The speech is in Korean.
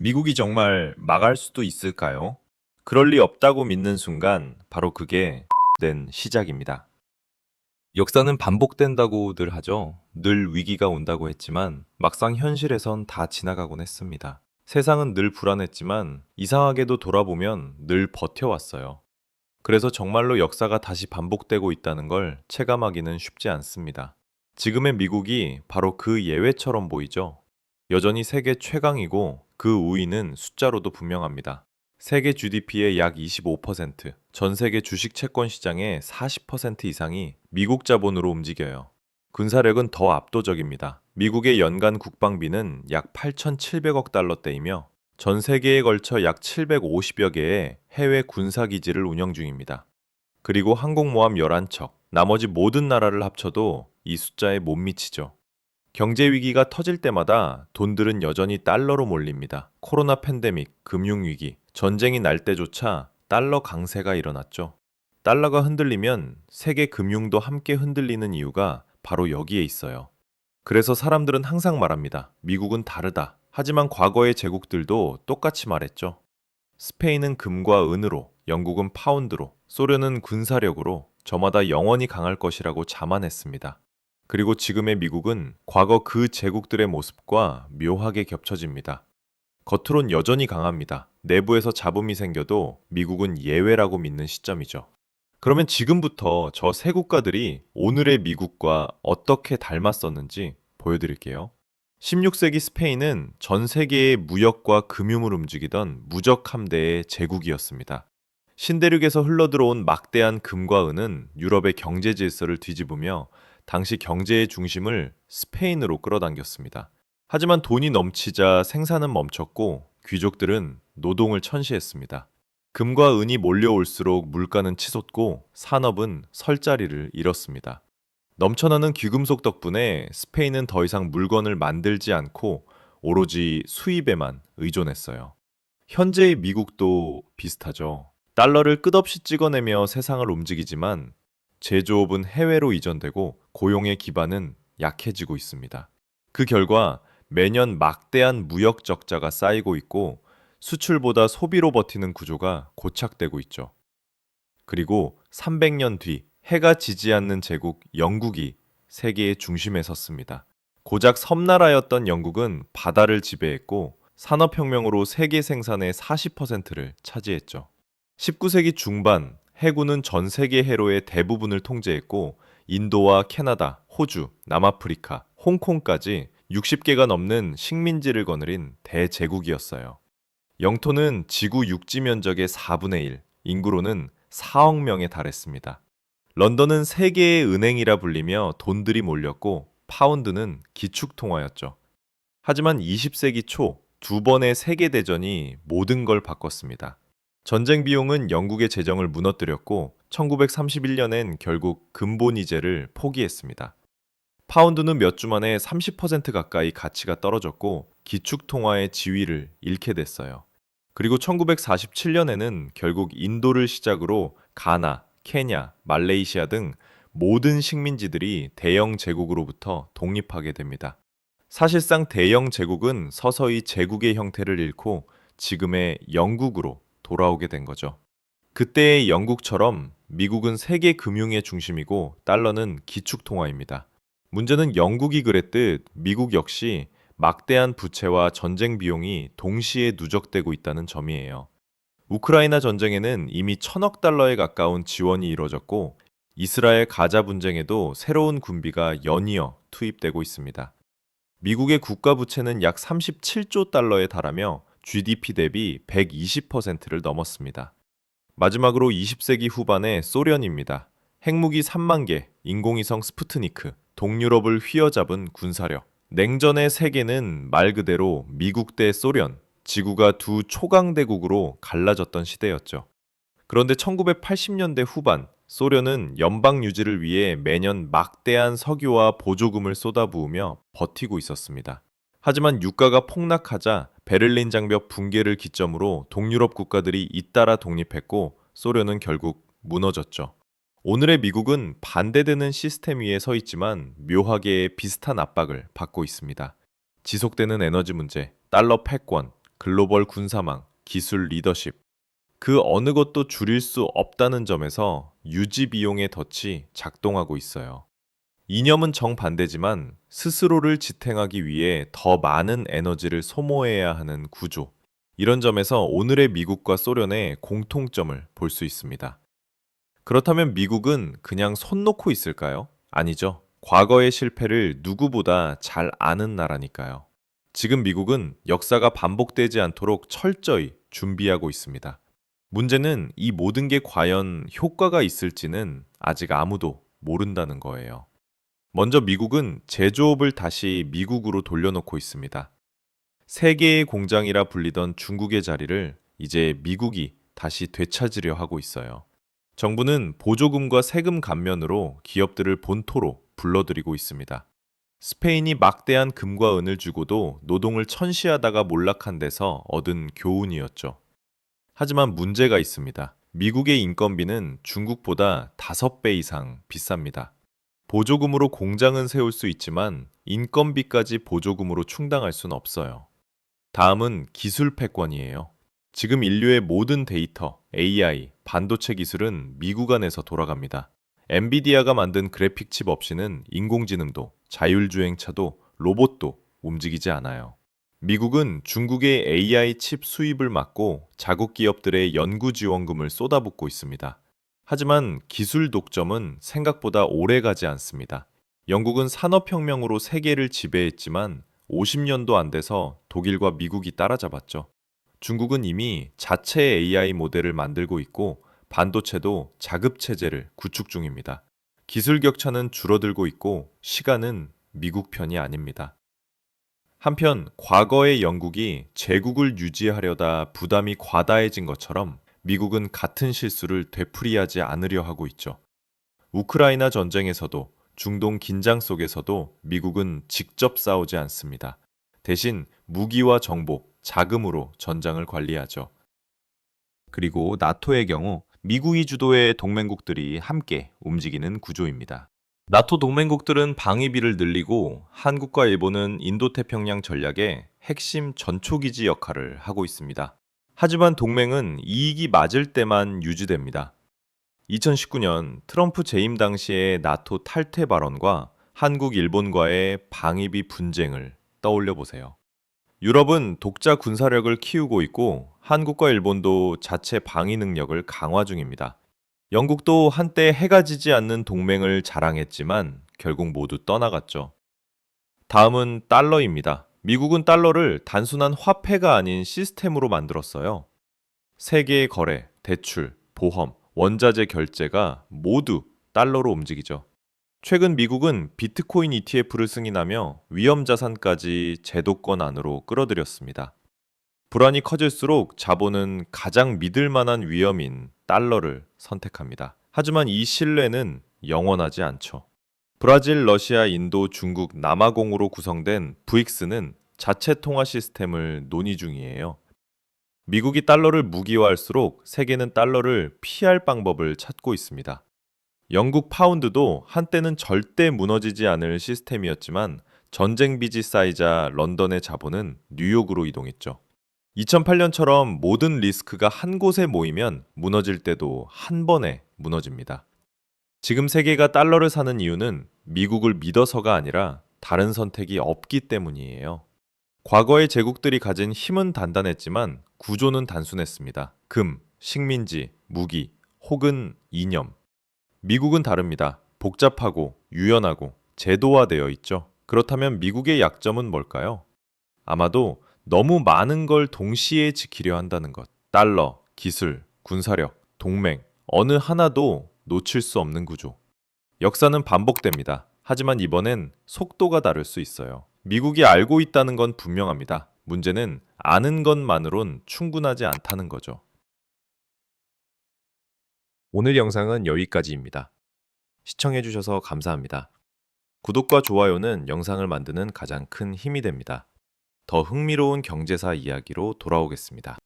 미국이 정말 망할 수도 있을까요? 그럴 리 없다고 믿는 순간 바로 그게 된 시작입니다. 역사는 반복된다고들 하죠. 늘 위기가 온다고 했지만 막상 현실에선 다 지나가곤 했습니다. 세상은 늘 불안했지만 이상하게도 돌아보면 늘 버텨왔어요. 그래서 정말로 역사가 다시 반복되고 있다는 걸 체감하기는 쉽지 않습니다. 지금의 미국이 바로 그 예외처럼 보이죠. 여전히 세계 최강이고 그 우위는 숫자로도 분명합니다. 세계 GDP의 약 25%, 전 세계 주식 채권 시장의 40% 이상이 미국 자본으로 움직여요. 군사력은 더 압도적입니다. 미국의 연간 국방비는 약 8,700억 달러대이며 전 세계에 걸쳐 약 750여 개의 해외 군사기지를 운영 중입니다. 그리고 항공모함 11척, 나머지 모든 나라를 합쳐도 이 숫자에 못 미치죠. 경제 위기가 터질 때마다 돈들은 여전히 달러로 몰립니다. 코로나 팬데믹, 금융위기, 전쟁이 날 때조차 달러 강세가 일어났죠. 달러가 흔들리면 세계 금융도 함께 흔들리는 이유가 바로 여기에 있어요. 그래서 사람들은 항상 말합니다. 미국은 다르다. 하지만 과거의 제국들도 똑같이 말했죠. 스페인은 금과 은으로, 영국은 파운드로, 소련은 군사력으로 저마다 영원히 강할 것이라고 자만했습니다. 그리고 지금의 미국은 과거 그 제국들의 모습과 묘하게 겹쳐집니다. 겉으론 여전히 강합니다. 내부에서 잡음이 생겨도 미국은 예외라고 믿는 시점이죠. 그러면 지금부터 저 세 국가들이 오늘의 미국과 어떻게 닮았었는지 보여드릴게요. 16세기 스페인은 전 세계의 무역과 금융을 움직이던 무적 함대의 제국이었습니다. 신대륙에서 흘러들어온 막대한 금과 은은 유럽의 경제 질서를 뒤집으며 당시 경제의 중심을 스페인으로 끌어당겼습니다. 하지만 돈이 넘치자 생산은 멈췄고 귀족들은 노동을 천시했습니다. 금과 은이 몰려올수록 물가는 치솟고 산업은 설 자리를 잃었습니다. 넘쳐나는 귀금속 덕분에 스페인은 더 이상 물건을 만들지 않고 오로지 수입에만 의존했어요. 현재의 미국도 비슷하죠. 달러를 끝없이 찍어내며 세상을 움직이지만 제조업은 해외로 이전되고 고용의 기반은 약해지고 있습니다. 그 결과 매년 막대한 무역 적자가 쌓이고 있고 수출보다 소비로 버티는 구조가 고착되고 있죠. 그리고 300년 뒤 해가 지지 않는 제국 영국이 세계의 중심에 섰습니다. 고작 섬나라였던 영국은 바다를 지배했고 산업혁명으로 세계 생산의 40%를 차지했죠. 19세기 중반 해군은 전 세계 해로의 대부분을 통제했고 인도와 캐나다, 호주, 남아프리카, 홍콩까지 60개가 넘는 식민지를 거느린 대제국이었어요. 영토는 지구 육지 면적의 4분의 1, 인구로는 4억 명에 달했습니다. 런던은 세계의 은행이라 불리며 돈들이 몰렸고 파운드는 기축통화였죠. 하지만 20세기 초 두 번의 세계대전이 모든 걸 바꿨습니다. 전쟁 비용은 영국의 재정을 무너뜨렸고 1931년엔 결국 근본이제를 포기했습니다. 파운드는 몇 주 만에 30% 가까이 가치가 떨어졌고 기축통화의 지위를 잃게 됐어요. 그리고 1947년에는 결국 인도를 시작으로 가나, 케냐, 말레이시아 등 모든 식민지들이 대영 제국으로부터 독립하게 됩니다. 사실상 대영 제국은 서서히 제국의 형태를 잃고 지금의 영국으로 돌아오게 된 거죠. 그때의 영국처럼 미국은 세계 금융의 중심이고 달러는 기축통화입니다. 문제는 영국이 그랬듯 미국 역시 막대한 부채와 전쟁 비용이 동시에 누적되고 있다는 점이에요. 우크라이나 전쟁에는 이미 1,000억 달러에 가까운 지원이 이뤄졌고 이스라엘 가자 분쟁에도 새로운 군비가 연이어 투입되고 있습니다. 미국의 국가 부채는 약 37조 달러에 달하며 GDP 대비 120%를 넘었습니다. 마지막으로 20세기 후반의 소련입니다. 핵무기 3만 개, 인공위성 스푸트니크, 동유럽을 휘어잡은 군사력. 냉전의 세계는 말 그대로 미국 대 소련, 지구가 두 초강대국으로 갈라졌던 시대였죠. 그런데 1980년대 후반, 소련은 연방 유지를 위해 매년 막대한 석유와 보조금을 쏟아부으며 버티고 있었습니다. 하지만 유가가 폭락하자 베를린 장벽 붕괴를 기점으로 동유럽 국가들이 잇따라 독립했고 소련은 결국 무너졌죠. 오늘의 미국은 반대되는 시스템 위에 서 있지만 묘하게 비슷한 압박을 받고 있습니다. 지속되는 에너지 문제, 달러 패권, 글로벌 군사망, 기술 리더십, 그 어느 것도 줄일 수 없다는 점에서 유지 비용의 덫이 작동하고 있어요. 이념은 정반대지만 스스로를 지탱하기 위해 더 많은 에너지를 소모해야 하는 구조. 이런 점에서 오늘의 미국과 소련의 공통점을 볼 수 있습니다. 그렇다면 미국은 그냥 손 놓고 있을까요? 아니죠. 과거의 실패를 누구보다 잘 아는 나라니까요. 지금 미국은 역사가 반복되지 않도록 철저히 준비하고 있습니다. 문제는 이 모든 게 과연 효과가 있을지는 아직 아무도 모른다는 거예요. 먼저 미국은 제조업을 다시 미국으로 돌려놓고 있습니다. 세계의 공장이라 불리던 중국의 자리를 이제 미국이 다시 되찾으려 하고 있어요. 정부는 보조금과 세금 감면으로 기업들을 본토로 불러들이고 있습니다. 스페인이 막대한 금과 은을 주고도 노동을 천시하다가 몰락한 데서 얻은 교훈이었죠. 하지만 문제가 있습니다. 미국의 인건비는 중국보다 5배 이상 비쌉니다. 보조금으로 공장은 세울 수 있지만 인건비까지 보조금으로 충당할 수는 없어요. 다음은 기술 패권이에요. 지금 인류의 모든 데이터, AI, 반도체 기술은 미국 안에서 돌아갑니다. 엔비디아가 만든 그래픽 칩 없이는 인공지능도, 자율주행차도, 로봇도 움직이지 않아요. 미국은 중국의 AI 칩 수입을 막고 자국 기업들의 연구 지원금을 쏟아붓고 있습니다. 하지만 기술 독점은 생각보다 오래 가지 않습니다. 영국은 산업혁명으로 세계를 지배했지만 50년도 안 돼서 독일과 미국이 따라잡았죠. 중국은 이미 자체 AI 모델을 만들고 있고 반도체도 자급체제를 구축 중입니다. 기술 격차는 줄어들고 있고 시간은 미국 편이 아닙니다. 한편 과거의 영국이 제국을 유지하려다 부담이 과다해진 것처럼 미국은 같은 실수를 되풀이하지 않으려 하고 있죠. 우크라이나 전쟁에서도 중동 긴장 속에서도 미국은 직접 싸우지 않습니다. 대신 무기와 정보, 자금으로 전장을 관리하죠. 그리고 나토의 경우 미국이 주도의 동맹국들이 함께 움직이는 구조입니다. 나토 동맹국들은 방위비를 늘리고 한국과 일본은 인도태평양 전략의 핵심 전초기지 역할을 하고 있습니다. 하지만 동맹은 이익이 맞을 때만 유지됩니다. 2019년 트럼프 재임 당시의 나토 탈퇴 발언과 한국, 일본과의 방위비 분쟁을 떠올려 보세요. 유럽은 독자 군사력을 키우고 있고 한국과 일본도 자체 방위 능력을 강화 중입니다. 영국도 한때 해가 지지 않는 동맹을 자랑했지만 결국 모두 떠나갔죠. 다음은 달러입니다. 미국은 달러를 단순한 화폐가 아닌 시스템으로 만들었어요. 세계의 거래, 대출, 보험, 원자재 결제가 모두 달러로 움직이죠. 최근 미국은 비트코인 ETF를 승인하며 위험자산까지 제도권 안으로 끌어들였습니다. 불안이 커질수록 자본은 가장 믿을 만한 위험인 달러를 선택합니다. 하지만 이 신뢰는 영원하지 않죠. 브라질, 러시아, 인도, 중국, 남아공으로 구성된 브릭스는 자체 통화 시스템을 논의 중이에요. 미국이 달러를 무기화할수록 세계는 달러를 피할 방법을 찾고 있습니다. 영국 파운드도 한때는 절대 무너지지 않을 시스템이었지만 전쟁 빚이 쌓이자 런던의 자본은 뉴욕으로 이동했죠. 2008년처럼 모든 리스크가 한 곳에 모이면 무너질 때도 한 번에 무너집니다. 지금 세계가 달러를 사는 이유는 미국을 믿어서가 아니라 다른 선택이 없기 때문이에요. 과거의 제국들이 가진 힘은 단단했지만 구조는 단순했습니다. 금, 식민지, 무기, 혹은 이념. 미국은 다릅니다. 복잡하고 유연하고 제도화되어 있죠. 그렇다면 미국의 약점은 뭘까요? 아마도 너무 많은 걸 동시에 지키려 한다는 것. 달러, 기술, 군사력, 동맹, 어느 하나도 놓칠 수 없는 구조. 역사는 반복됩니다. 하지만 이번엔 속도가 다를 수 있어요. 미국이 알고 있다는 건 분명합니다. 문제는 아는 것만으론 충분하지 않다는 거죠. 오늘 영상은 여기까지입니다. 시청해주셔서 감사합니다. 구독과 좋아요는 영상을 만드는 가장 큰 힘이 됩니다. 더 흥미로운 경제사 이야기로 돌아오겠습니다.